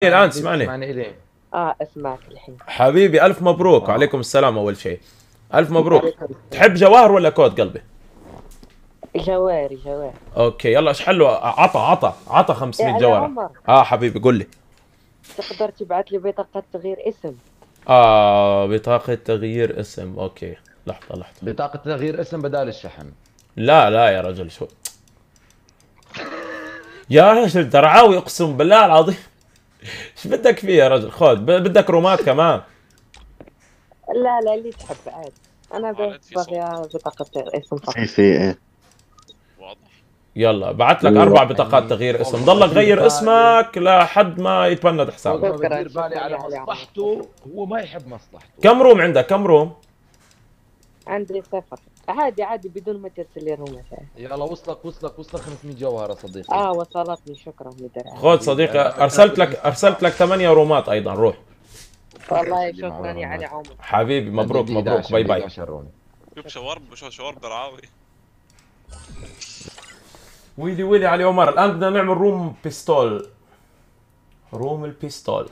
الآن اسمعني. تسمعني إلي؟ اسمعك الحين. حبيبي ألف مبروك. وعليكم السلام. أول شيء ألف مبروك. تحب جواهر ولا كود قلبي؟ جواري. أوكي يلا اشحن له. عطى 500 يا جوهرة. عمر. حبيبي قل لي. تقدر تبعت لي بطاقة تغيير اسم؟ بطاقة تغيير اسم. أوكي لحظة. بطاقة تغيير اسم بدال الشحن. لا يا رجل شو يا رجل درعاوي اقسم بالله العظيم. ايش بدك فيه يا رجل؟ خذ بدك رومات كمان. لا اللي تحب عادي. انا بغي بطاقة تغيير اسم فقط. في ايه واضح. يلا بعت لك 4 بطاقات تغيير اسم. ضلك غير اسمك لحد ما يتبند حسابك. بدير بالي على مصلحته، هو ما يحب مصلحته. كم روم عندك؟ كم روم؟ عندي 0. عادي بدون ما ترسل لي رومات. يلا وصلك 500 جوهرة صديقي. وصلتني. شكرا مدرع. خذ صديقي. ارسلت لك 8 رومات ايضا. روح. والله شكرا يا علي عمر. حبيبي مبروك. باي باي. شوف شوارب درعاوي. ويلي علي عمر. الان بدنا نعمل روم بيستول. روم البيستول.